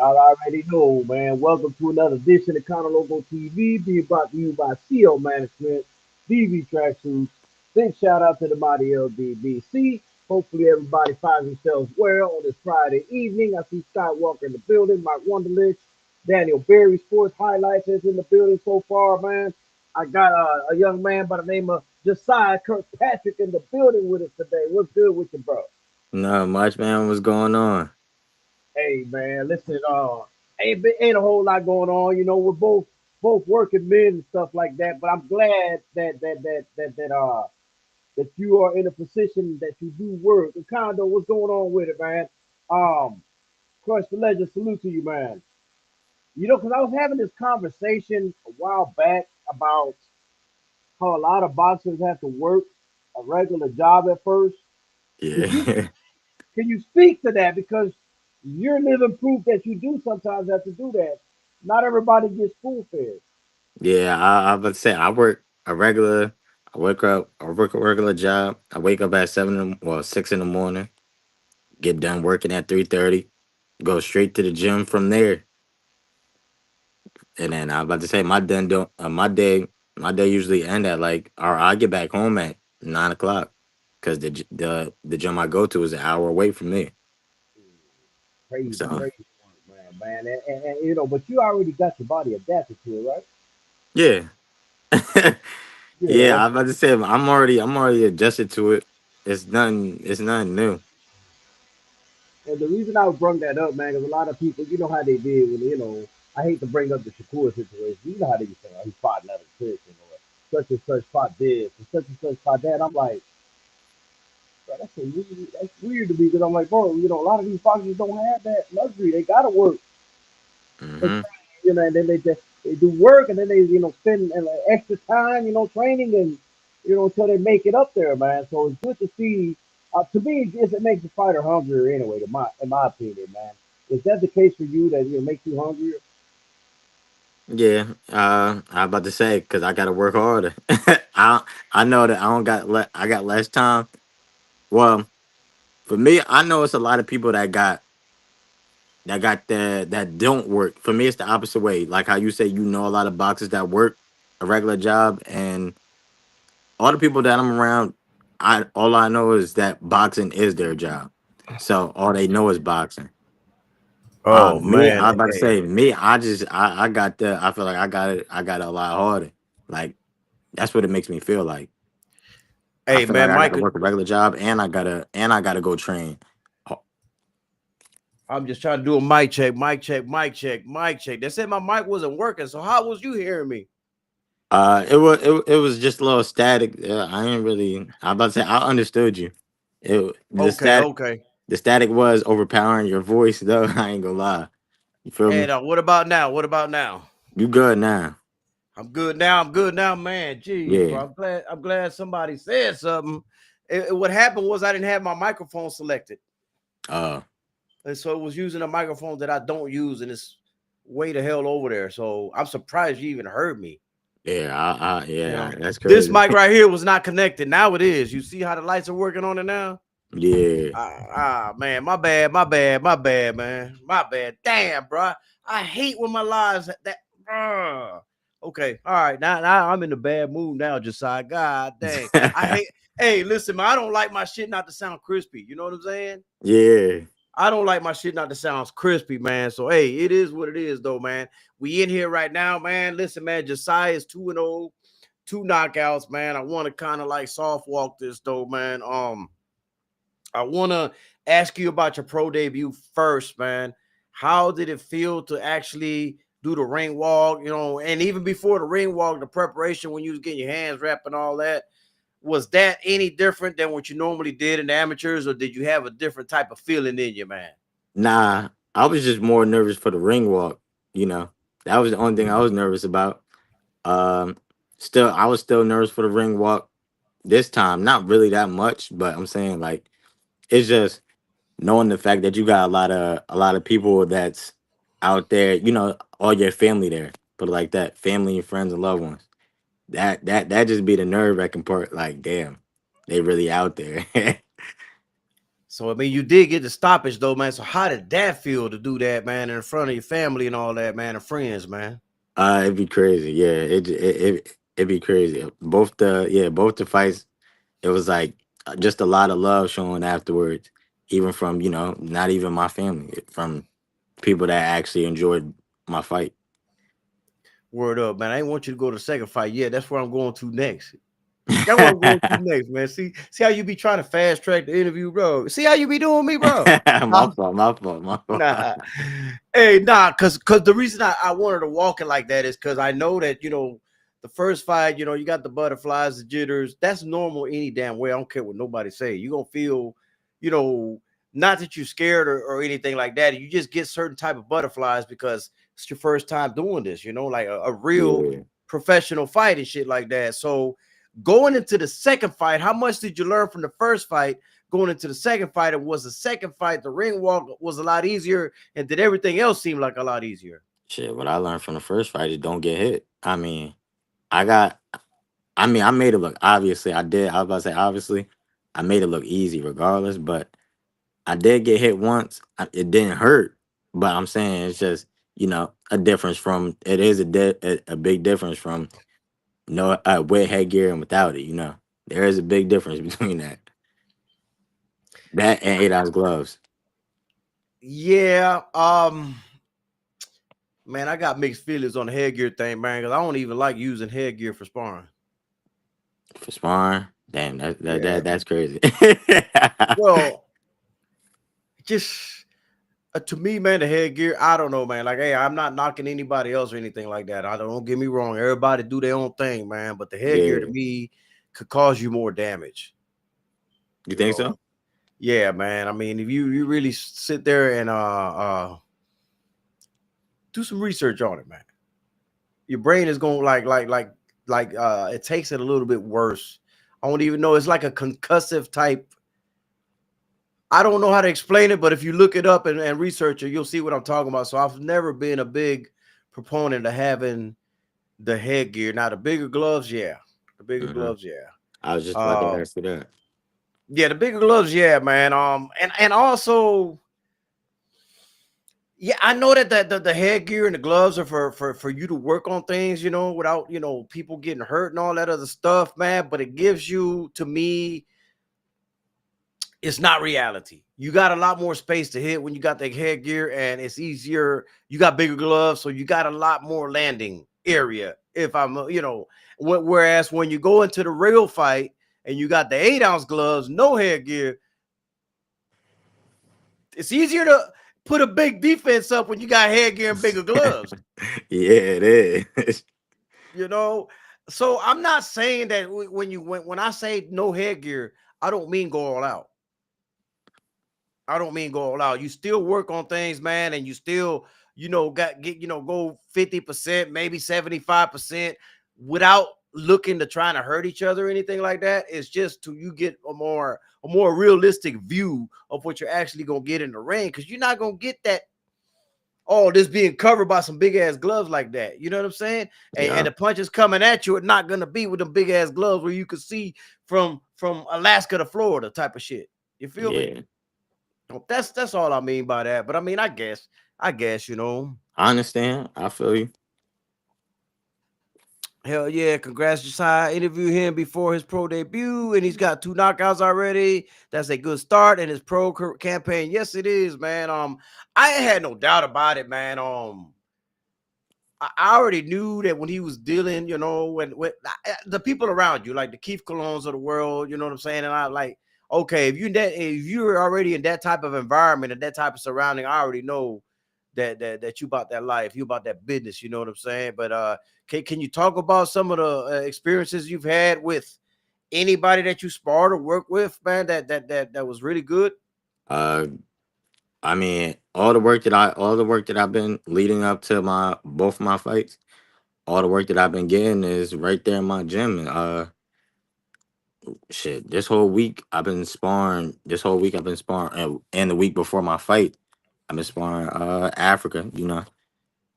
Y'all already know, man. Welcome to another edition of Counter Logo TV, being brought to you by CO Management, DV Tracksuits. Big shout out to the mighty LDBC. Hopefully, everybody finds themselves well on this Friday evening. I see Scott Walker in the building, Mike Wonderlich, Daniel Berry, Sports Highlights is in the building so far, man. I got a young man by the name of Jasai Kirkpatrick in the building with us today. What's good with you, bro? Not much, man. What's going on? Hey man, listen, ain't a whole lot going on. You know, we're both working men and stuff like that. But I'm glad that you are in a position that you do work. And Condo, what's going on with it, man? Um, Crush the Legend, salute to you, man. You know, because I was having this conversation a while back about how a lot of boxers have to work a regular job at first. Could you Yeah, Can you speak to that? Because you're living proof that you do sometimes have to do that. Not everybody gets spoon fed. yeah. I was about to say I work a regular. I wake up. I work a regular job. I wake up at 6 in the morning. Get done working at 3:30. Go straight to the gym from there. And then I was about to say my done don't my day usually end at like or I get back home at 9 o'clock because the gym I go to is an hour away from me. Crazy, So crazy work, man. And, you know, but you already got your body adapted to it, right? yeah, Yeah, yeah. I was okay. about to say I'm already adjusted to it. It's nothing new. And the reason I bring that up, man, is a lot of people, you know how they did when, you know, I hate to bring up the Shakur situation. You know how they say, oh, he fought another person or such and such fought this and such and such fought that. I'm like, bro, that's weird to me because I'm like, bro, you know, a lot of these boxers don't have that luxury. They gotta work for Hmm. training, you know, and then they do work and then they spend extra time, training and until they make it up there, man. So it's good to see. To me, it makes the fighter hungrier anyway. In my opinion, man. Is that the case for you that makes you hungrier? Yeah, I about to say because I got to work harder. I know that I don't I got less time. Well, for me, I know it's a lot of people that don't work. For me, it's the opposite way. Like how you say, a lot of boxers that work a regular job, and all the people that I'm around, all I know is that boxing is their job. So all they know is boxing. Oh Me, man, I was about to hey, say me. I got the. I feel like I got it a lot harder. Like that's what it makes me feel like. I hey feel like man, I got to Mike, work a regular job, and I gotta go train. Oh, I'm just trying to do a mic check, mic check, mic check, mic check. They said my mic wasn't working, so how was you hearing me? it was just a little static. I ain't really. I about to say I understood you. Okay, okay. The static was overpowering your voice though. I ain't gonna lie. You feel me? And what about now? What about now? You good now? I'm good now. I'm good now, man. Jeez, Yeah. bro. I'm glad somebody said something. What happened was I didn't have my microphone selected, Uh. and so it was using a microphone that I don't use, and it's way the hell over there. So I'm surprised you even heard me. Yeah. You Yeah. know, That's this crazy. mic right here was not connected. Now it is. You see how the lights are working on it now? Yeah. Man, my bad, my bad, my bad, man, my bad. Damn, bro, I hate when my lives that. Okay, all right, now I'm in a bad mood now, Josiah. God dang, I hate. Hey, listen, man, I don't like my shit not to sound crispy. You know what I'm saying? Yeah. I don't like my shit not to sound crispy, man. So hey, it is what it is, though, man. We in here right now, man. Listen, man, Josiah is 2-0, two knockouts, man. I want to kind of like soft walk this though, man. I want to ask you about your pro debut first, man. How did it feel to actually do the ring walk, and even before the ring walk, the preparation when you was getting your hands wrapped and all that? Was that any different than what you normally did in the amateurs, or did you have a different type of feeling in you, man? Nah, I was just more nervous for the ring walk. You know, that was the only thing I was nervous about. Um, I was still nervous for the ring walk this time. Not really that much, but I'm saying like it's just knowing the fact that you got a lot of people that's out there. All your family there. Put it like that, family and friends and loved ones. That just be the nerve wracking part. Like, damn, they really out there. So I mean, you did get the stoppage though, man. So how did that feel to do that, man, in front of your family and all that, man, and friends, man? It'd be crazy. Yeah, it'd be crazy. Both the fights, it was like just a lot of love shown afterwards, even from not even my family, from people that actually enjoyed my fight. Word up, man. I ain't want you to go to the second fight. Yeah, that's where I'm going to next. That's what I'm going to next, man. See how you be trying to fast track the interview, bro. See how you be doing me, bro. My fault, my fault, my fault. Nah, hey, nah, cause the reason I wanted to walk it like that is because I know that the first fight, you got the butterflies, the jitters. That's normal any damn way. I don't care what nobody say. You gonna feel, you know, not that you're scared or anything like that. You just get certain type of butterflies because it's your first time doing this. Like a real Yeah. professional fight and shit like that. So going into the second fight, how much did you learn from the first fight? Going into the second fight, it was the second fight. The ring walk was a lot easier, and did everything else seem like a lot easier? Shit, what I learned from the first fight is don't get hit. I got, I made it look, obviously, I did. I was about to say, obviously, I made it look easy regardless, but I did get hit once. It didn't hurt, but I'm saying it's just, a difference from, it is a big difference from no with headgear and without it, There is a big difference between that. That and 8 ounce gloves. Yeah, man, I got mixed feelings on the headgear thing, man, because I don't even like using headgear for sparring. For sparring, damn, Yeah, that's crazy. well, just to me, man, the headgear, I don't know, man. Like, hey, I'm not knocking anybody else or anything like that. I don't get me wrong. Everybody do their own thing, man. But the headgear to Yeah, me could cause you more damage. you You think know, so? yeah, man. I mean, if you really sit there and do some research on it, man, your brain is going it takes it a little bit worse. I don't even know. It's like a concussive type. I don't know how to explain it, but if you look it up and research it, you'll see what I'm talking about. So I've never been a big proponent of having the headgear. Now the bigger gloves, yeah, the bigger Hmm. gloves, yeah. I was just about to Um, ask you that. yeah, the bigger gloves, yeah, man. And also, yeah, I know that the headgear and the gloves are for you to work on things, without people getting hurt and all that other stuff, man. But it gives you, to me, it's not reality. You got a lot more space to hit when you got that headgear, and it's easier. You got bigger gloves, so you got a lot more landing area. If I'm, whereas when you go into the real fight and you got the 8 ounce gloves, no headgear, it's easier to put a big defense up when you got headgear and bigger gloves. Yeah, it is. You know, so I'm not saying that when I say no headgear, I don't mean go all out. I don't mean go all out. You still work on things, man, and you still, go 50%, maybe 75% without looking to trying to hurt each other or anything like that. It's just to you get a more realistic view of what you're actually gonna get in the ring, because you're not gonna get that all this being covered by some big ass gloves like that. You know what I'm saying? And Yeah, the punches coming at you are not gonna be with them big ass gloves where you can see from Alaska to Florida type of shit. You feel me? yeah. That's all I mean by that. But I mean, I guess. I understand. I feel you. Hell yeah, congrats, Jasai. Interviewed him before his pro debut, and he's got 2 knockouts already. That's a good start in his pro campaign. Yes, it is, man. I had no doubt about it, man. I already knew that when he was dealing, when the people around you, like the Keith Colognes of the world, you know what I'm saying? And I like, okay, if you're already in that type of environment and that type of surrounding, I already know that you about that life, you about that business, you know what I'm saying? But can you talk about some of the experiences you've had with anybody that you sparred or worked with, man? That was really good. Uh, all the work that I've been leading up to my both my fights, all the work that I've been getting is right there in my gym. And shit, this whole week I've been sparring. This whole week I've been sparring, and the week before my fight, I've been sparring Africa. Oh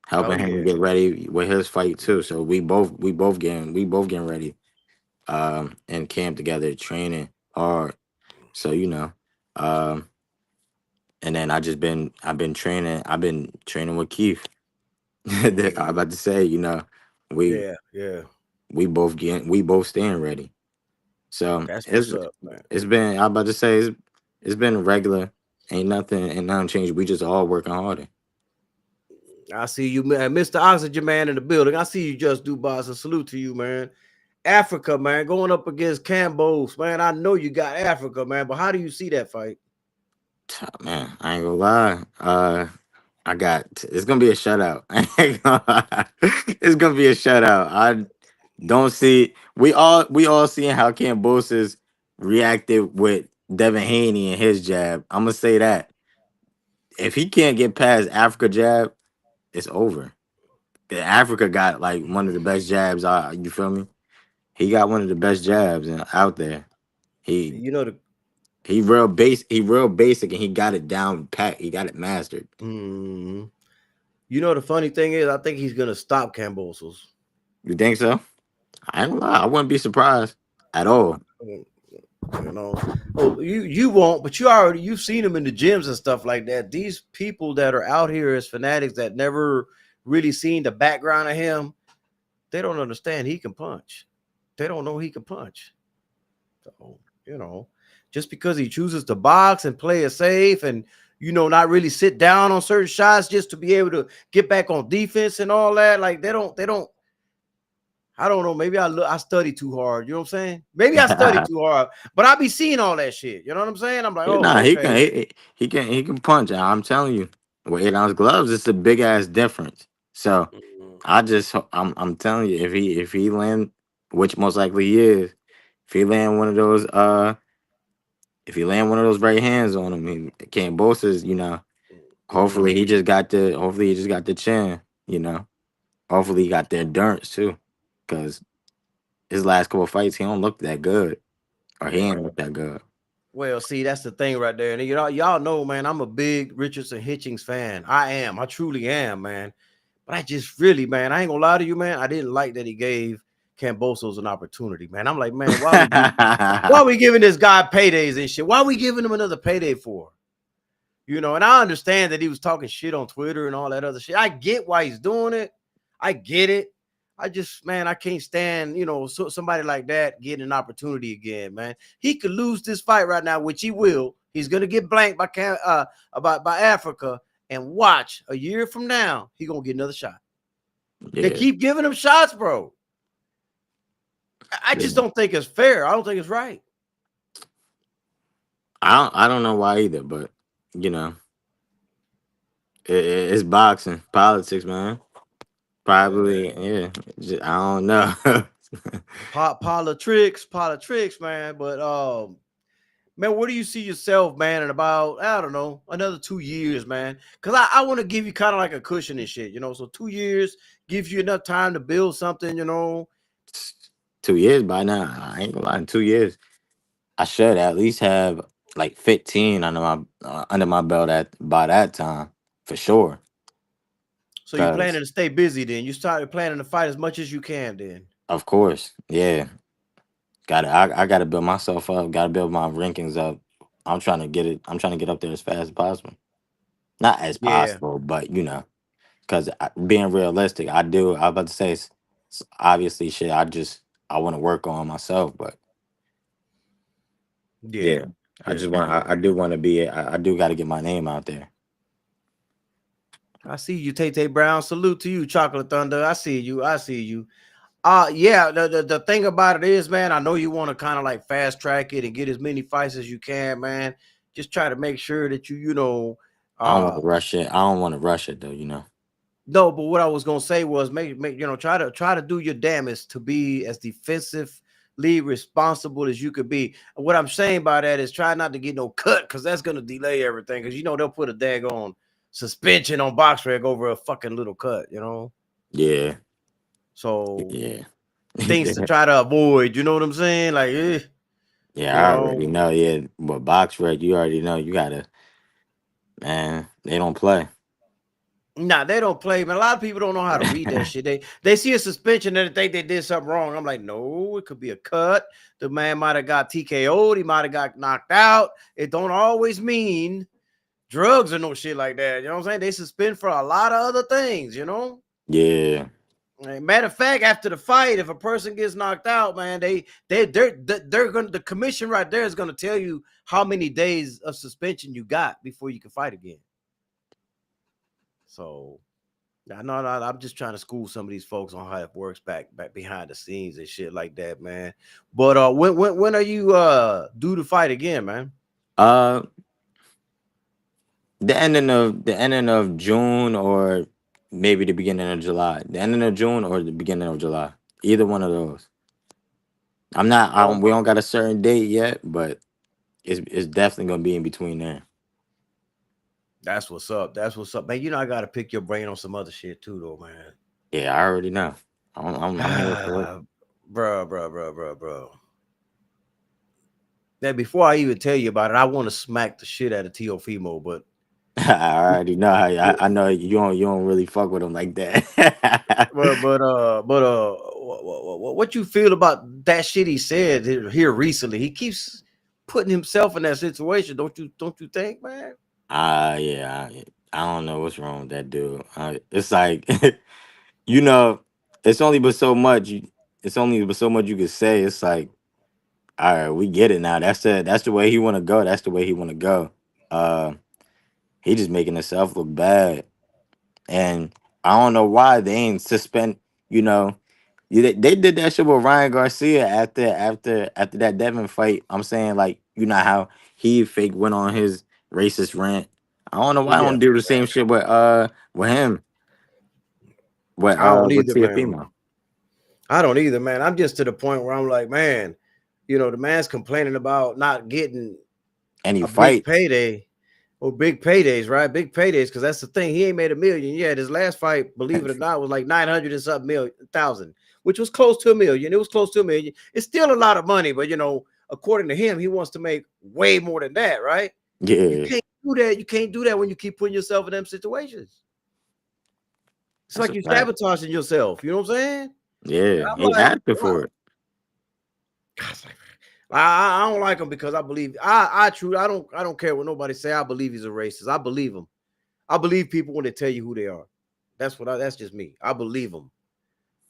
Helping him yeah. get ready with his fight too. So we both getting ready. In camp together, training hard. So. Um, and then I've been training with Keith. I'm Mhm. about to say, we Yeah, yeah. we both staying ready. So That's what's up, man. it's been I'm about to say it's been regular. Ain't nothing changed. We just all working harder. I see you, man. Mr. Oxygen Man in the building. I see you just do boss. A salute to you, man. Africa, man, going up against Cambos, man. I know you got Africa, man, but how do you see that fight? Man, I ain't gonna lie. I got it's gonna be a shutout. I ain't gonna lie. It's gonna be a shutout. I don't see we all seeing how Cambosis reacted with Devin Haney and his jab. I'm gonna say that if he can't get past Africa jab, it's over. Africa got like one of the best jabs. You feel me? He got one of the best jabs out there. He You know the he real basic and he got it down pat. He got it mastered. mm, you know the funny thing is, I think he's gonna stop Cambosos. You think so? I ain't gonna lie. I wouldn't be surprised at all. You know, oh, you won't, but you've seen them in the gyms and stuff like that. These people that are out here as fanatics that never really seen the background of him, they don't understand he can punch. They don't know he can punch. So, you know, just because he chooses to box and play it safe and not really sit down on certain shots just to be able to get back on defense and all that, like they don't. I don't know. Maybe I study too hard. You know what I'm saying? Maybe I study too hard, but I be seeing all that shit. You know what I'm saying? I'm like, Yeah, oh, nah, okay. he can punch. I'm telling you, with 8 ounce gloves, it's a big ass difference. So Mhm. I'm telling you, if he land, which most likely he is, if he land one of those if he land one of those right hands on him, he can't boast his, Mhm. hopefully he just got the chin, hopefully he got the endurance too, because his last couple fights he don't look that good, or he ain't look that good. Well, see, that's the thing right there. And y'all know, man, I'm a big Richardson Hitchings fan. I am. I truly am, man. But I just really, man, I ain't gonna lie to you, man. I didn't like that he gave Cambosos an opportunity, man. I'm like, man, why we giving this guy paydays and shit? Why are we giving him another payday for? And I understand that he was talking shit on Twitter and all that other shit. I get why he's doing it. I get it. I just, man, I can't stand, somebody like that getting an opportunity again, man. He could lose this fight right now, which he will. He's gonna get blanked by Africa, and watch a year from now, he gonna get another shot. They Yeah. keep giving him shots, bro. I just Yeah. don't think it's fair. I don't think it's right. I don't know why either, but you know, it's boxing, politics, man. Yeah. Probably, yeah. I don't know. Politics, man. But man, where do you see yourself, man, in about, I don't know, another 2 years, man? Because I want to give you kind of like a cushion and shit, So 2 years gives you enough time to build something. 2 years by now. I ain't gonna lie. In 2 years, I should at least have like 15 under my belt at by that time for sure. So you Cause planning to stay busy then. You started planning to fight as much as you can then. of course, yeah. I gotta build myself up. Gotta build my rankings up. I'm trying to get it. I'm trying to get up there as fast as possible. Not as Yeah, possible, but because being realistic, I do. I was about to say, obviously, shit. I want to work on myself, but yeah, yeah, yeah, yeah. I do want to be. I do got to get my name out there. I see you, Tay Brown. Salute to you, Chocolate Thunder. I see you. I see you. Yeah, the thing about it is, man, I know you want to kind of like fast track it and get as many fights as you can, man. Just try to make sure that I don't want uh to rush it. I don't want to rush it though. no, but what I was gonna say was make try to do your damnest to be as defensively responsible as you could be. And what I'm saying by that is try not to get no cut because that's gonna delay everything. Because they'll put a daggone suspension on box rec over a fucking little cut. Yeah, So yeah, things to try to avoid. You know what I'm saying? Like, you yeah. I already know, know. Yeah, but box rec, you already know. You gotta, man. They don't play. Nah, they don't play, man. A lot of people don't know how to read that shit. They see a suspension and they think they did something wrong. I'm like, no, it could be a cut. The man might have got TKO'd. He might have got knocked out. It don't always mean drugs or no shit like that. You know what I'm saying? They suspend for a lot of other things, you know? Yeah. Matter of fact, after the fight, if a person gets knocked out, man, they're gonna, the commission right there is gonna tell you how many days of suspension you got before you can fight again. So no, I'm just trying to school some of these folks on how it works back behind the scenes and shit like that, man. But when are you due to fight again, man? Uh, the ending of June, or maybe the beginning of July. The ending of June or the beginning of July. Either one of those. I'm not. Oh, We don't got a certain date yet, but it's definitely gonna be in between there. that's what's up. That's what's up, man. You know I gotta pick your brain on some other shit too, though, man. Yeah, I already know. I'm here for it. Bro. Now, before I even tell you about it, I want to smack the shit out of Teofimo, but I already know. I know you don't really fuck with him like that. what you feel about that shit he said here recently? He keeps putting himself in that situation. Don't you think, man? Yeah. I don't know what's wrong with that dude. It's like you know, it's only but so much. It's only but so much you could say. It's like, all right, we get it now. That's the way he want to go. That's the way he want to go. Uh, he just making himself look bad, and I don't know why they ain't suspend. You know, they did that shit with Ryan Garcia after that Devin fight. I'm saying, like, you know how he fake went on his racist rant. I don't know why I Yeah, don't do the same shit with him I don't with either, man. Tiafimo. I don't either, man. I'm just to the point where I'm like, man, the man's complaining about not getting And he a big fight. payday or big paydays, right? Big paydays, because that's the thing. He ain't made a million yet. His last fight, believe it or not, was like 900 and something thousand, which was close to a million. It was close to a million. It's still a lot of money, but according to him, he wants to make way more than that, right? You Yeah, can't do that. You can't do that when you keep putting yourself in them situations. It's that's like a you're fact. sabotaging yourself. You know what I'm saying? Yeah, I'm he like, asking what? for it. I don't like him because I believe I don't care what nobody say. I believe he's a racist. I believe him. I believe people when they tell you who they are. That's just me. I believe him,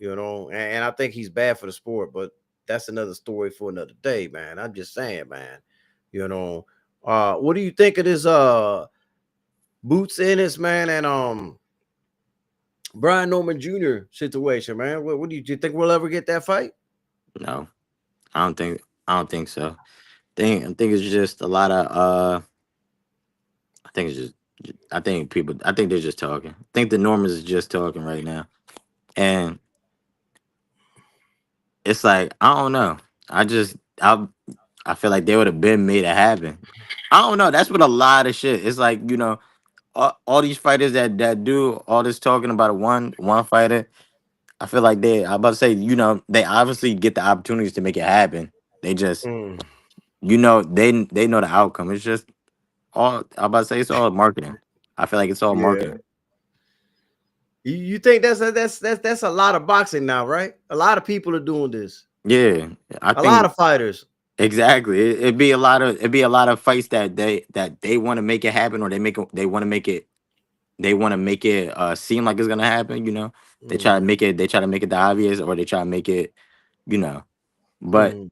and I think he's bad for the sport, but that's another story for another day, man. I'm just saying, man. You know, what do you think of this Boots Ennis, man, and Brian Norman Jr. situation, man? Do you think we'll ever get that fight? No, I don't think so. I think it's just a lot of I think it's just I think they're just talking. I think the Normans is just talking right now. And it's like, I don't know. I just I feel like they would have been made it happen. I don't know. That's what a lot of shit. It's like, all these fighters that do all this talking about a one fighter. I feel like I'm about to say, they obviously get the opportunities to make it happen. They just, Mm, they know the outcome. It's just I'm about to say it's all marketing. I feel like it's all yeah. marketing. You think that's a lot of boxing now, right? A lot of people are doing this. Yeah, I A lot think of fighters. exactly. It'd be a lot of fights that they want to make it happen, or they want to make it seem like it's gonna happen. They try to Mm, make it they try to make it the obvious, or they try to make it, you know. But mm.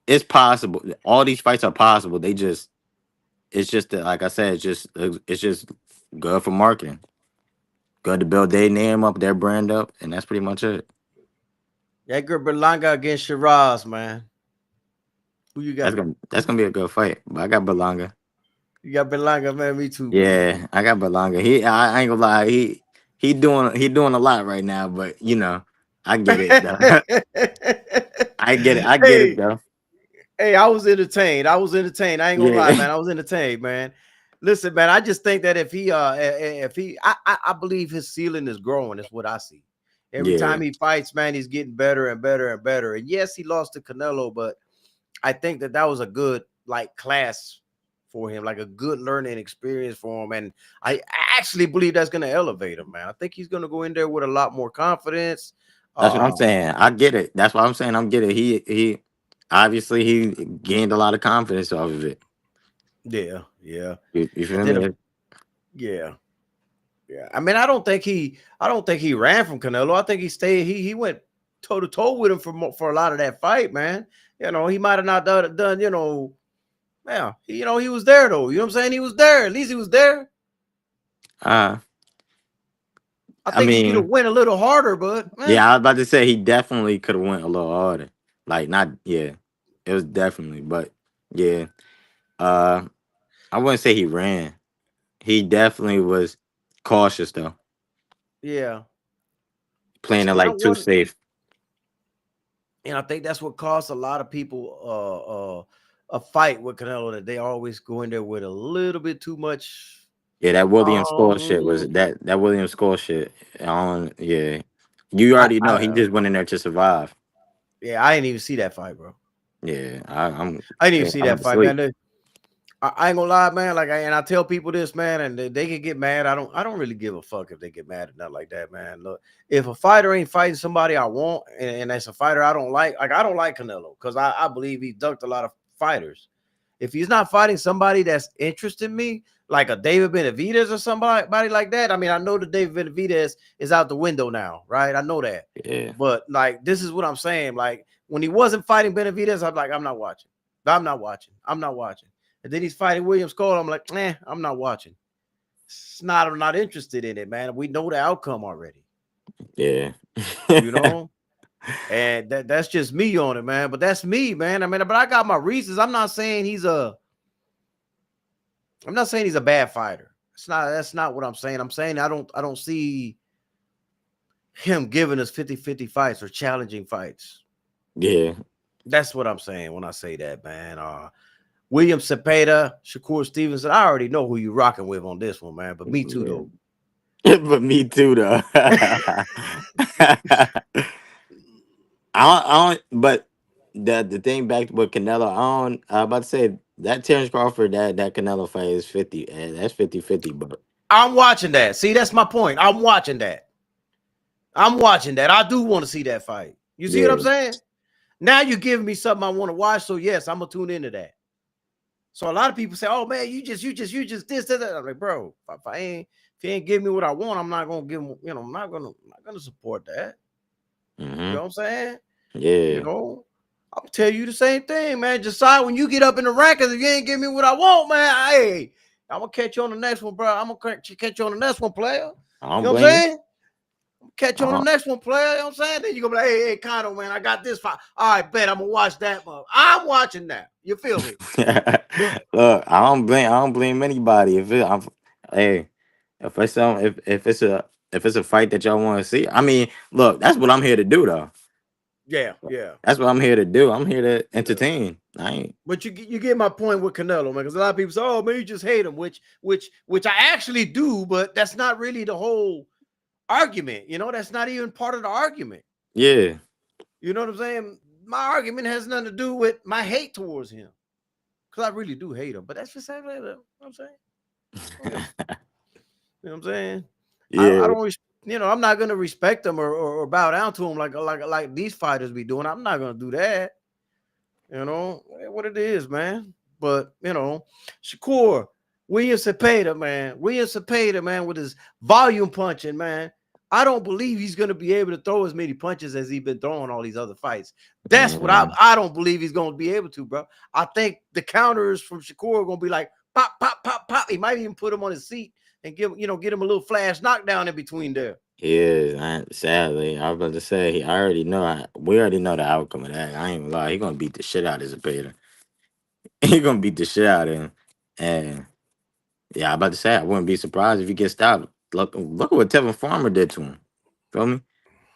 it's possible. All these fights are possible. It's just that, like I said, it's just good for marketing. Good to build their name up, their brand up, and that's pretty much it. Edgar Berlanga against Shiraz, man. Who you That's got? gonna that's gonna be a good fight. But I got Belonga. You got Berlanga, man. Me too, man. Yeah, I got Belonga. I ain't gonna lie. He doing a lot right now, but I get it though. I get it. I get it hey, though. hey, I was entertained. I ain't gonna lie, Yeah, man. I was entertained, man. Listen, man, I just think that I believe his ceiling is growing, is what I see. Every yeah, time he fights, man, he's getting better and better and better. And yes, he lost to Canelo, but I think that was a good, like, class for him, like a good learning experience for him. And I actually believe that's going to elevate him, man. I think he's going to go in there with a lot more confidence. That's what I'm Uh, saying. I get it. That's why I'm saying I'm getting it. He obviously he gained a lot of confidence off of it. yeah, yeah. You And feel then, me? yeah, yeah. I mean, I don't think he ran from Canelo. I think he stayed. He went toe to toe with him for a lot of that fight, man. He might have not done. Yeah, he was there though. You know what I'm saying? He was there. At least he was there. Uh I I think he could have mean, went a little harder, but yeah, I was about to say he definitely could have went a little harder. Like not yeah. It was definitely, but yeah. Uh I wouldn't say he ran. He definitely was cautious though. yeah. Playing it And I like too want, safe. and I think that's what cost a lot of people a fight with Canelo, that they always go in there with a little bit too much. Yeah, that William Score shit was Um, that William Score shit. On yeah. You I already know he I just went in there to survive. yeah, I didn't even see that fight, bro. Yeah, I didn't even yeah, see I that went to fight, man. sleep. I ain't gonna lie, man. Like, and I tell people this, man, and they can get mad. I don't really give a fuck if they get mad or nothing like that, man. Look, if a fighter ain't fighting somebody I want, and that's a fighter I don't like I don't like Canelo, because I believe he ducked a lot of fighters. If he's not fighting somebody that's interested in me, like a David Benavidez or somebody like that, I mean, I know that David Benavidez is out the window now, right? I know that, Yeah, but like, this is what I'm saying. Like, when he wasn't fighting Benavidez, I'm like, I'm not watching. I'm not watching. I'm not watching. And then he's fighting Williams Cole. I'm like, I'm not watching. I'm not interested in it, man. We know the outcome already, yeah. you know. And that's just me on it, man. But that's me, man. I mean, but I got my reasons. I'm not saying he's a bad fighter. That's not what I'm saying. I'm saying I don't see him giving us 50-50 fights or challenging fights. Yeah. That's what I'm saying when I say that, man. William Cepeda, Shakur Stevenson. I already know who you rocking with on this one, man. But me too, Yeah. though. But me too though. But the thing back with Canelo, I about to say that Terrence Crawford, that Canelo fight is 50. That's 50-50, but I'm watching that. See, that's my point. I'm watching that. I'm watching that. I do want to see that fight. You see what I'm yeah. saying? Now you're giving me something I want to watch. So yes, I'm gonna tune into that. So a lot of people say, "Oh man, you just this, that." I'm like, bro, if he ain't give me what I want, I'm not gonna give him. I'm not gonna support that. You Hmm. know what I'm saying? You Yeah. know, I'll tell you the same thing, man. Decide when you get up in the rankings, if you ain't give me what I want, man. Hey, I'm gonna catch you on the next one, bro. I'm gonna catch you on the next one, player. I You don't know what I'm blame you. saying? Catch you on the I next one, player. You know what I'm saying? Then you gonna be like, hey, Kano, man, I got this fight. All right, bet I'm gonna watch that, bro. I'm watching that. You feel me? Look, I don't blame anybody hey, if it's a fight that y'all want to see. I mean, look, that's what I'm here to do though. Yeah, yeah, That's what I'm here to do. I'm here to yeah. entertain. I ain't But you get my point with Canelo, man, because a lot of people say, oh man, you just hate him, which I actually do, but that's not really the whole argument. That's not even part of the argument. yeah. You know what I'm saying? My argument has nothing to do with my hate towards him, because I really do hate him. But that's just you know what I'm saying. You know what I'm saying? I Yeah. don't, I'm not gonna respect him or bow down to him like these fighters be doing. I'm not gonna do that. What it is, man. But Shakur, William Cepeda, man, with his volume punching, man. I don't believe he's gonna be able to throw as many punches as he's been throwing all these other fights. That's what Mhm. I don't believe he's gonna be able to, bro. I think the counters from Shakur are gonna be like pop, pop, pop, pop. He might even put him on his seat and get him a little flash knockdown in between there. Yeah, sadly, I was about to say, I already know. We already know the outcome of that. I ain't gonna lie. He gonna beat the shit out of Zepeda. He gonna beat the shit out of him. And yeah, I about to say, I wouldn't be surprised if he gets stopped. Look at what Tevin Farmer did to him. Feel me?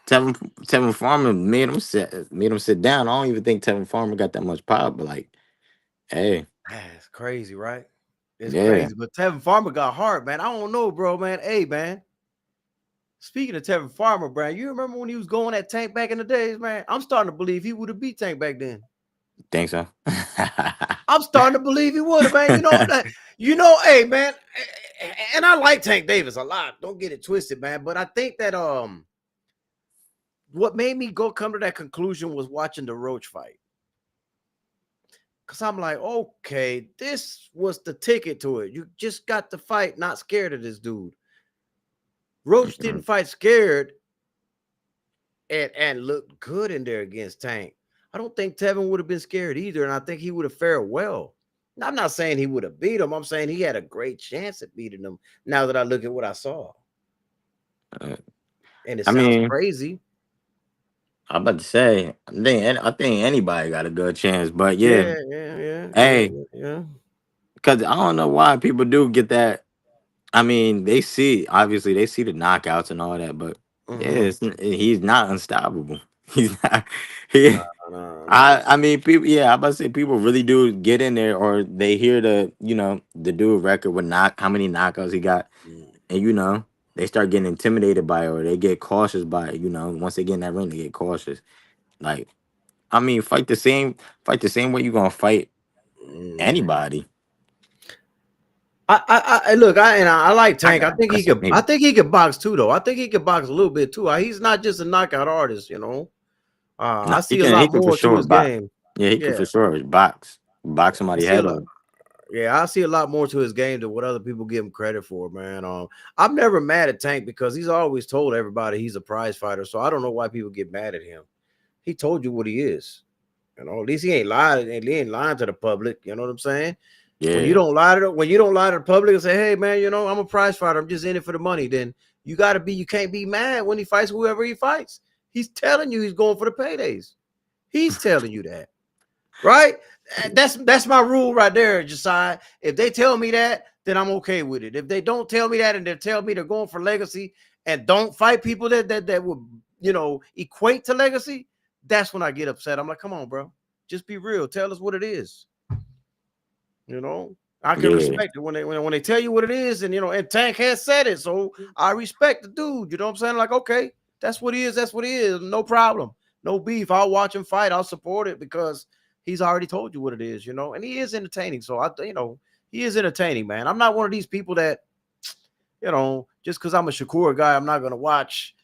Tevin Farmer made him sit down. I don't even think Tevin Farmer got that much power, but like, hey, It's crazy, right? It's yeah. crazy. But Tevin Farmer got heart, man. I don't know, bro, man. Hey, man. Speaking of Tevin Farmer, Brian, you remember when he was going at Tank back in the days, man? I'm starting to believe he would have beat Tank back then. Think so? I'm starting to believe he would have, man. Hey, man, and I like Tank Davis a lot. Don't get it twisted, man. But I think that what made me come to that conclusion was watching the Roach fight. Cause I'm like, okay, this was the ticket to it. You just got to fight, not scared of this dude. Roach didn't fight scared and looked good in there against Tank. I don't think Tevin would have been scared either, and I think he would have fared well. I'm not saying he would have beat him. I'm saying he had a great chance at beating him. Now that I look at what I saw, Uh, and it I sounds mean, crazy. I'm about to say, I think anybody got a good chance, but yeah, Yeah, yeah, yeah, yeah, hey, yeah. because I don't know why people do get that. I mean, obviously they see the knockouts and all that, but yeah, Mm-hmm. he's not unstoppable. He's not. He, No, no. I mean, people. Yeah, I'm about to say people really do get in there, or they hear the dude record with how many knockouts he got, Mm. and they start getting intimidated by it, or they get cautious by it. Once they get in that ring, they get cautious. Like, I mean, fight the same way you gonna fight Mm. anybody. I look. I like I Tank. I got think I he said could. I maybe. think he could box too, though. I think he could box a little bit too. He's not just a knockout artist, No, I he see a can he lot can for more to sure his box. game. Yeah, he can Yeah, for sure box I somebody see a head lot. off. Yeah, I see a lot more to his game than what other people give him credit for, man. I'm never mad at Tank because he's always told everybody he's a prize fighter. So I don't know why people get mad at him. He told you what he is. At least he ain't lied. He ain't lying to the public. You know what I'm saying? Yeah, When you don't lie to the public and say, "Hey, man, I'm a prize fighter. I'm just in it for the money," then you can't be mad when he fights whoever he fights. He's telling you he's going for the paydays. He's telling you that. Right? That's my rule right there, Josiah. If they tell me that, then I'm okay with it. If they don't tell me that and they tell me they're going for legacy and don't fight people that would equate to legacy, that's when I get upset. I'm like, come on, bro, just be real. Tell us what it is. You know, I can yeah, respect it when they tell you what it is, and Tank has said it, so I respect the dude. You know what I'm saying? Like, okay, that's what he is. That's what he is. No problem. No beef. I'll watch him fight. I'll support it because he's already told you what it is. And he is entertaining. So he is entertaining, man. I'm not one of these people that just because I'm a Shakur guy, I'm not gonna watch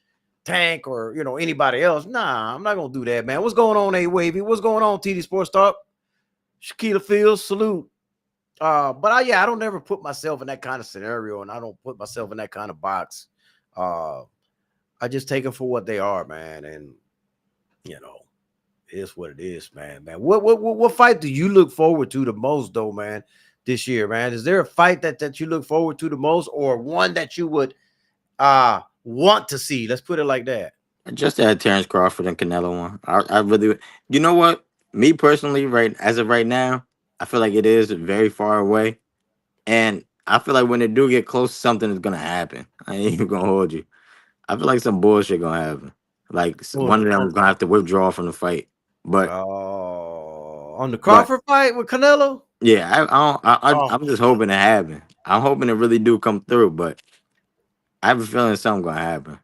Tank or anybody else. Nah, I'm not gonna do that, man. What's going on, A Wavy? What's going on, TD Sports Talk? Shaquilla Fields, salute. But I don't ever put myself in that kind of scenario, and I don't put myself in that kind of box. Uh, I just take them for what they are, man, and you know, it is what it is, man. Man, what fight do you look forward to the most, though, man? This year, man, is there a fight that you look forward to the most, or one that you would want to see? Let's put it like that. just that Terrence Crawford and Canelo one. I really, you know what? Me personally, right as of right now, I feel like it is very far away, and I feel like when they do get close, something is gonna happen. I ain't even gonna hold you. I feel like some bullshit gonna happen. Like On, one of them on, gonna have to withdraw from the fight. But on the but Crawford fight with Canelo. yeah, Oh I'm just hoping it happen. I'm hoping it really do come through, but I have a feeling something gonna happen.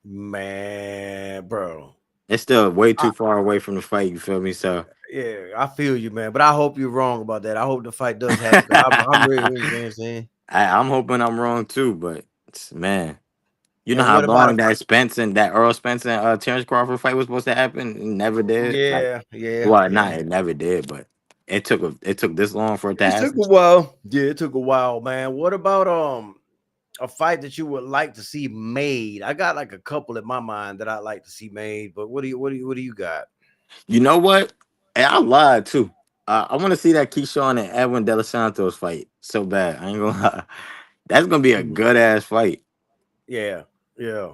man, bro. It's still way too far away from the fight. You feel me? So Yeah, I feel you, man. But I hope you're wrong about that. I hope the fight does happen. 'Cause I'm really, you know what I'm saying. I'm hoping I'm wrong too. But man, you know And how what about long if? that Earl Spence and Terrence Crawford fight was supposed to happen? It never did. Like, Yeah, yeah, well, not yeah. it never did, but it took this long for it to It took happen. a while. Yeah, it took a while, man. What about a fight that you would like to see made? I got like a couple in my mind that I'd like to see made, but what do you got? You know what? And I lied too. I want to see that Keyshawn and Edwin De Los Santos fight so bad. I ain't gonna lie. That's gonna be a Mhm. good ass fight. Yeah, yeah.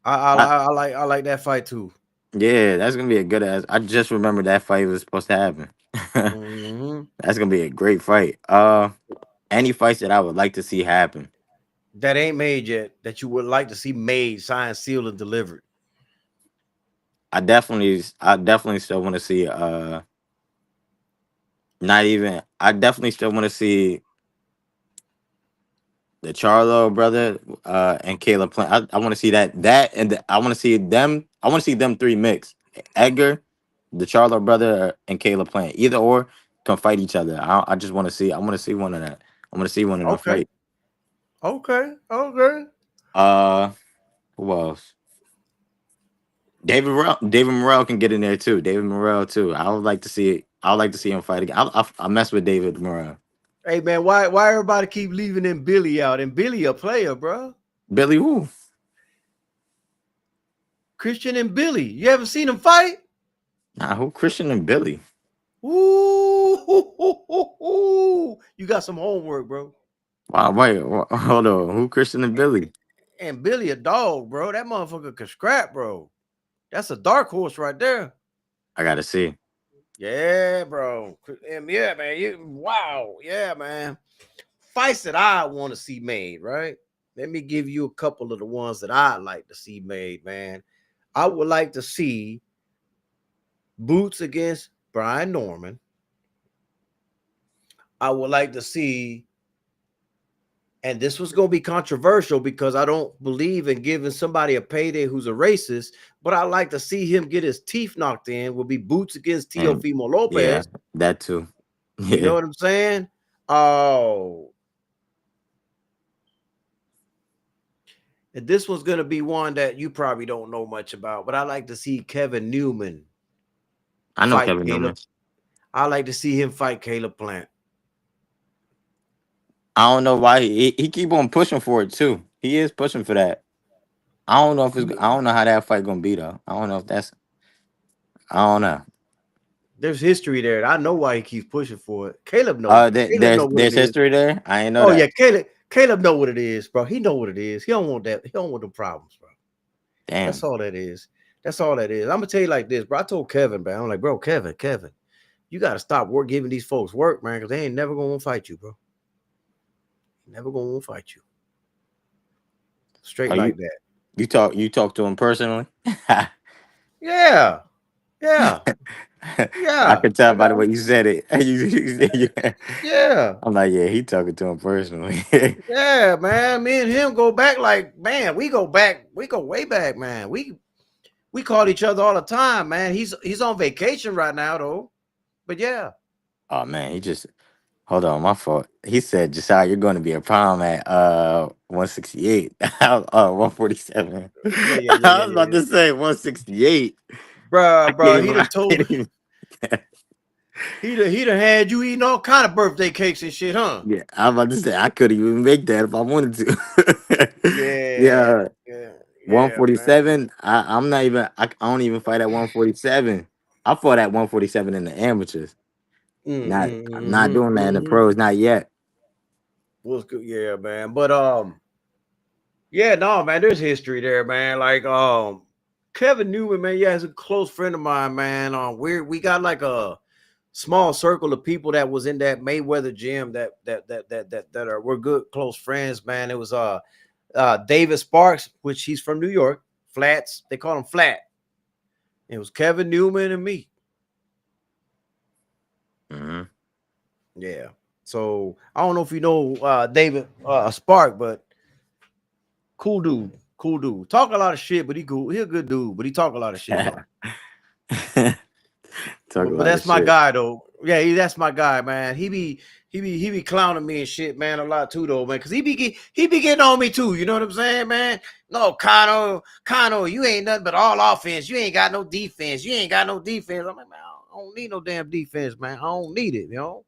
I I, I like that fight too. yeah, that's gonna be a good ass. I just remember that fight was supposed to happen. Hmm. That's gonna be a great fight. Any fights that I would like to see happen. That ain't made yet. That you would like to see made, signed, sealed, and delivered. I definitely still want to see. Not even. I definitely still want to see the Charlo brother, and Caleb Plant. I want to see that, and I want to see them. I want to see them three mix. Edgar, the Charlo brother and Caleb Plant. Either or can fight each other. I just want to see. I want to see one of that. I want to see one of them Okay. fight. Okay. Okay. Uh, who else? David Morrell can get in there too. David Morrell too. I would like to see it. I would like to see him fight again. I mess with David Morrell. Hey man, why everybody keep leaving in Billy out? And Billy a player, bro. Billy Woo. Christian and Billy. You haven't seen them fight? Nah, who Christian and Billy? Ooh, you got some homework, bro. Wow, wait, hold on. Who Christian and Billy? And Billy a dog, bro. That motherfucker can scrap, bro. That's a dark horse right there. I gotta see. Yeah, bro. And yeah, man. Wow. Yeah, man. Fights that I want to see made, right? Let me give you a couple of the ones that I'd like to see made, man. I would like to see Boots against Brian Norman. I would like to see, and this was going to be controversial because I don't believe in giving somebody a payday who's a racist, but I like to see him get his teeth knocked in. Will be Boots against And Teofimo yeah, Lopez. that too. You know Yeah. what I'm saying? Oh, and this one's going to be one that you probably don't know much about, but I like to see Kevin Newman I know fight Kevin Newman. Caleb. I like to see him fight Caleb Plant. I don't know why he keep on pushing for it too. He is pushing for that. I don't know if it's. I don't know how that fight gonna be though. I don't know if that's. I don't know. There's history there. I know why he keeps pushing for it. Caleb know. Caleb know what There's it is. history there. I ain't know Oh that. yeah, Caleb know what it is, bro. He know what it is. He don't want that. He don't want the problems, bro. That's Damn. all that is. That's all that is. I'm gonna tell you like this, bro. I told Kevin, man. I'm like, bro, Kevin, you gotta stop giving these folks work, man, because they ain't never gonna fight you, bro. Never gonna fight you. Straight Are you like that. you talk to him personally? Yeah, yeah, I yeah. could tell You by the way know, you said it. yeah. I'm like, yeah, he talking to him personally. Yeah, man. Me and him go back like, man, we go way back, man. We call each other all the time, man. He's on vacation right now, though. But yeah. Oh man, he just hold on, my fault. He said, Jasai, you're going to be a problem at 168. 147. Yeah, yeah, yeah, I yeah, was yeah, about yeah. to say 168. I Bruh, can't bruh, he even. done I told can't even. he done had you eating all kind of birthday cakes and shit, huh? Yeah, I was about to say I could even make that if I wanted to. Yeah, Yeah, yeah, yeah, man. 147. I'm not even. I don't even fight at 147. I fought at 147 in the amateurs. I'm not doing that in the Mm-hmm. pros. Not yet. What's good? Yeah, man. But yeah, no, man, there's history there, man. Like Kevin Newman, man, yeah, is a close friend of mine, man. We got like a small circle of people that was in that Mayweather gym that are we're good close friends, man. It was David Sparks, which he's from New York, Flats. They call him Flat. It was Kevin Newman and me. Hmm. Yeah. So I don't know if you know David Spark, but cool dude. Cool dude. Talk a lot of shit, but he cool. He a good dude, but he talk a lot of shit though. Talk a But lot of that's my shit. guy though. Yeah, that's my guy, man. He be clowning me and shit, man, a lot too though, man. Cause he be getting on me too. You know what I'm saying, man? No, Kano, you ain't nothing but all offense. You ain't got no defense. You ain't got no defense. I'm like, man, I don't need no damn defense, man. I don't need it, you know.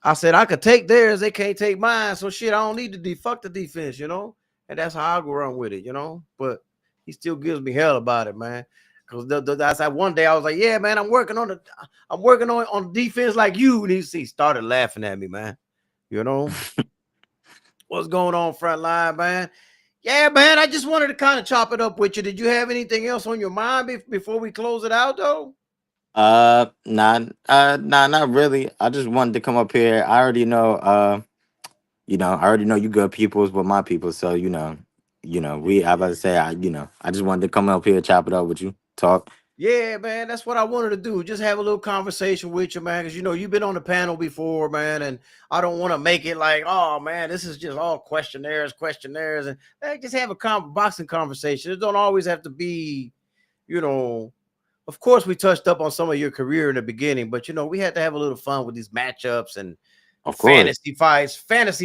I said I could take theirs, they can't take mine. So shit, I don't need to fuck the defense, you know. And that's how I go run with it, you know. But he still gives me hell about it, man. Because that's like one day I was like, yeah, man, I'm working on defense like you. And he started laughing at me, man. You know what's going on front line, man? Yeah, man. I just wanted to kind of chop it up with you. Did you have anything else on your mind before we close it out, though? Nah, not really. I just wanted to come up here. I already know, I already know you good peoples with my people. So, I about to say, I just wanted to come up here, chop it up with you, talk. Yeah, man, that's what I wanted to do. Just have a little conversation with you, man. Because you've been on the panel before, man, and I don't want to make it like, oh man, this is just all questionnaires, and just have a boxing conversation. It don't always have to be, you know, of course, we touched up on some of your career in the beginning, but we had to have a little fun with these matchups and Of course. fantasy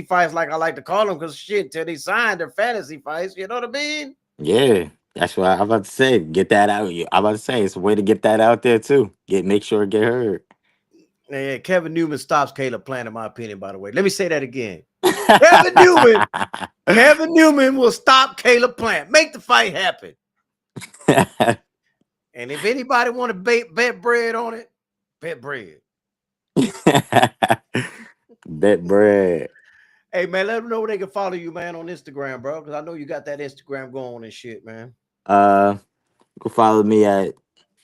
fights, like I like to call them, because shit, till they signed their fantasy fights, you know what I mean? Yeah. That's what I'm about to say. Get that out. I'm about to say it's a way to get that out there too. Make sure it get heard. Yeah, Kevin Newman stops Caleb Plant, in my opinion. By the way, let me say that again. Kevin Newman, Kevin Newman will stop Caleb Plant, make the fight happen. And if anybody want to bet bread on it, bet bread. Bet bread. Hey man, let them know where they can follow you, man, on Instagram, bro. Because I know you got that Instagram going and shit, man. You can follow me at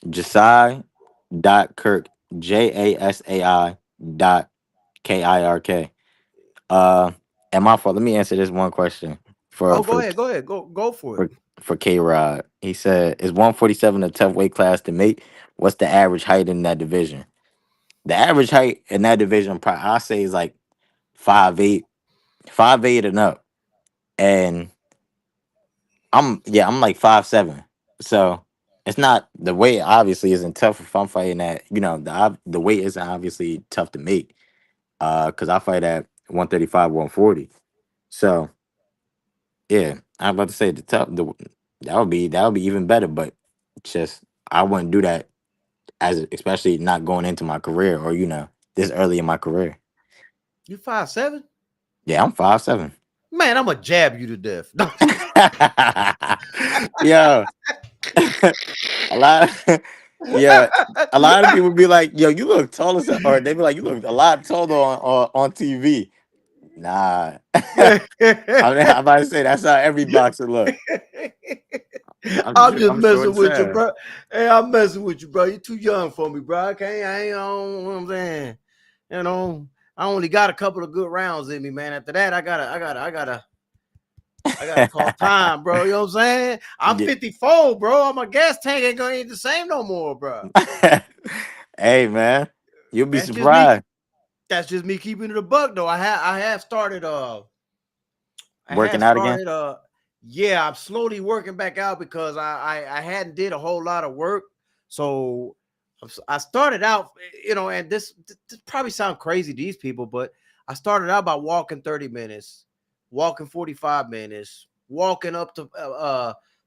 Jasai.Kirk, JASAI.KIRK. And my fault. Let me answer this one question for Oh, go for ahead, go for it. for for K Rod. He said, "Is 147 a tough weight class to make? What's the average height in that division?" The average height in that division, I say, is like 5'8", 5'8" and up. And I'm like 5'7". So it's not, the weight obviously isn't tough if I'm fighting at, the weight isn't obviously tough to make. Because I fight at 135, 140. So yeah, I'm about to say that would be even better, but just I wouldn't do that, as especially not going into my career, or this early in my career. You 5'7"? Yeah, I'm 5'7". Man, I'm gonna jab you to death. Yo, a lot of, yeah, a lot of people be like, "Yo, you look tall as," or they be like, "You look a lot taller on TV." Nah, I'm about to say that's how every boxer look. I'm just I'm short messing as with you, hell. bro. Hey, I'm messing with you, bro. You're too young for me, bro. I ain't on what I'm saying. You know, I only got a couple of good rounds in me, man. After that, I gotta call time, bro. You know what I'm saying? I'm Yeah. 54, bro. My gas tank ain't gonna ain't the same no more, bro. Hey man, you'll be That's just me. surprised. That's just me keeping it a buck, though. I Working have out again. started yeah, I'm slowly working back out because I hadn't did a whole lot of work. So I started out, and this probably sound crazy to these people, but I started out by walking 30 minutes, walking 45 minutes, walking up to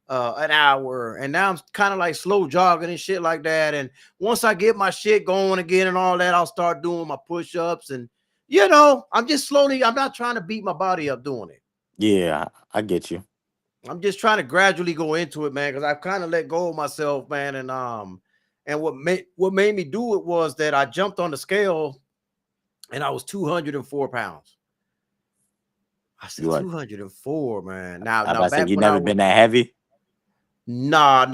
an hour, and now I'm kind of like slow jogging and shit like that. And once I get my shit going again and all that, I'll start doing my push-ups. And I'm just slowly, I'm not trying to beat my body up doing it. Yeah, I get you. I'm just trying to gradually go into it, man, because I've kind of let go of myself, man. And what made me do it was that I jumped on the scale and I was 204 pounds. I said You are. 204, man. Now, I now about to say, back you when I never was been that heavy. nah,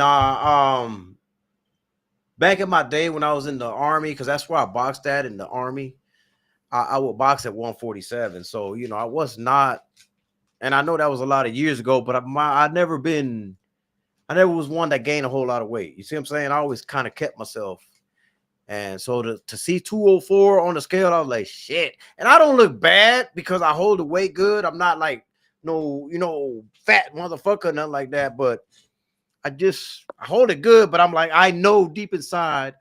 back in my day when I was in the army, because that's where I boxed at in the army. I would box at 147. So, I was not, and I know that was a lot of years ago, but I never was one that gained a whole lot of weight. You see what I'm saying? I always kind of kept myself. And so to see 204 on the scale, I was like, shit. And I don't look bad because I hold the weight good. I'm not like no, fat motherfucker, nothing like that. But I hold it good. But I'm like, I know deep inside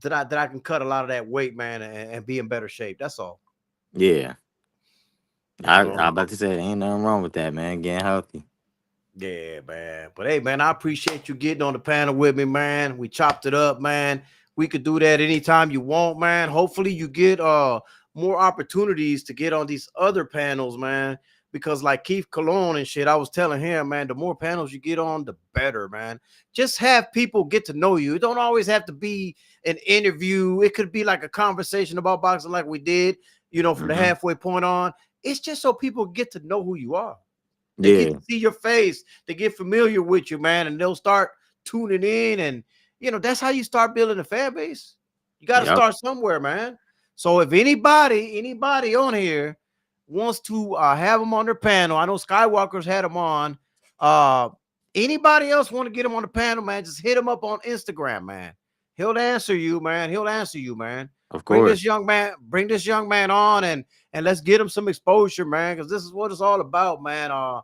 that I can cut a lot of that weight, man, and be in better shape. That's all. Yeah, You I know. about to say, ain't nothing wrong with that, man. Getting healthy. Yeah, man. But hey, man, I appreciate you getting on the panel with me, man. We chopped it up, man. We could do that anytime you want, man. Hopefully you get more opportunities to get on these other panels, man. Because like Keith Cologne and shit, I was telling him, man, the more panels you get on, the better, man. Just have people get to know you. It don't always have to be an interview. It could be like a conversation about boxing like we did, from the Hmm. halfway point on. It's just so people get to know who you are. They get Yeah. to see your face. They get familiar with you, man, and they'll start tuning in. And that's how you start building a fan base. You got to Yep. start somewhere, man. So if anybody on here wants to have them on their panel, I know Skywalker's had them on. Uh, Anybody else want to get him on the panel, man? Just hit him up on Instagram, man. He'll answer you, man. He'll answer you, man. Of Bring course. this young man on, and let's get him some exposure, man, because this is what it's all about, man. Uh,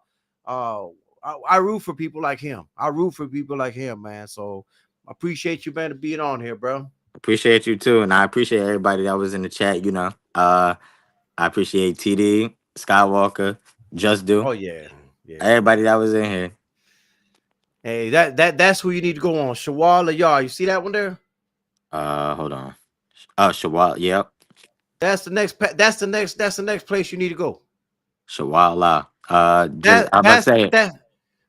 I root for people like him. I root for people like him, man. So I appreciate you, man, to being on here, bro. Appreciate you too, and I appreciate everybody that was in the chat. I appreciate TD, Skywalker, Just Do, Oh yeah, yeah. everybody that was in here. Hey, that's who you need to go on. Shawala Yar. You see that one there? Hold on. Shawala, yep. That's the next. That's the next place you need to go. Shawala. Just That I'm about to that's say that for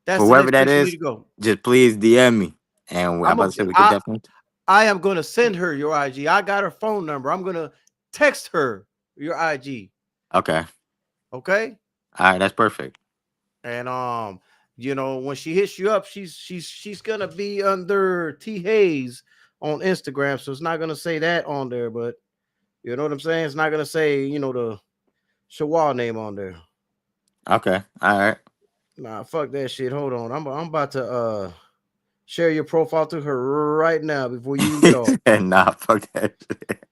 that's the whoever next that place you need is, to go. just please DM me, and I'm I'm a, about to say we could I definitely. I am gonna send her your IG. I got her phone number. I'm gonna text her your IG. Okay. Okay. All right, that's perfect. And when she hits you up, she's gonna be under T Hayes on Instagram. So it's not gonna say that on there, but you know what I'm saying? It's not gonna say, the Shawal name on there. Okay. All right. Nah, fuck that shit. Hold on. I'm about to share your profile to her right now before you even get He off. said, nah, fuck that shit.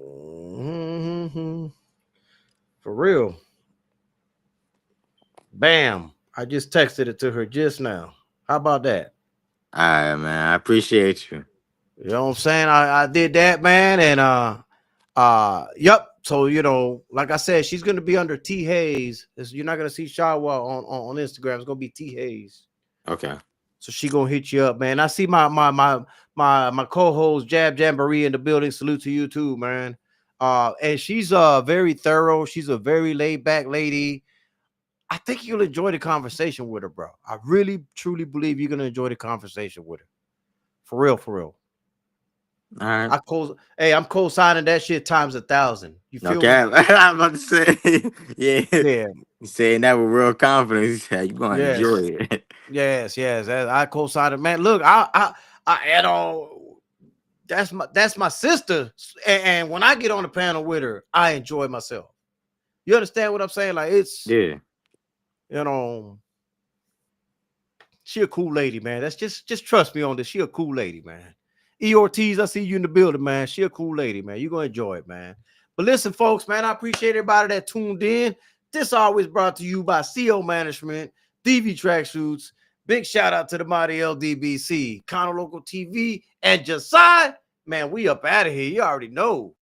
Mhm. For real. Bam. I just texted it to her just now. How about that? All right, man. I appreciate you. You know what I'm saying? I did that, man, and yep. So like I said, she's gonna be under T Hayes. You're not gonna see Shawa on Instagram. It's gonna be T Hayes. Okay. So she gonna hit you up, man. I see my co-host Jab Jamboree in the building. Salute to you too, man. And she's very thorough. She's a very laid back lady. I think you'll enjoy the conversation with her, bro. I really truly believe you're gonna enjoy the conversation with her. For real, for real. All right. I'm co-signing that shit times 1,000. You feel Okay. me? I'm about to say, yeah. Yeah, You saying that with real confidence. He said, you going to yes, enjoy it. yes. I co-signed it, man. Look, I add on. That's my sister, and when I get on the panel with her, I enjoy myself. You understand what I'm saying? Like it's Yeah. you know, she a cool lady, man. That's just trust me on this. She a cool lady, man. E Ortiz, I see you in the building, man. She a cool lady, man. You're gonna enjoy it, man. But listen, folks, man, I appreciate everybody that tuned in. This always brought to you by CO Management, DV Tracksuits. Big shout out to the mighty LDBC, Counter Local TV, and Jasai. Man, we up out of here. You already know.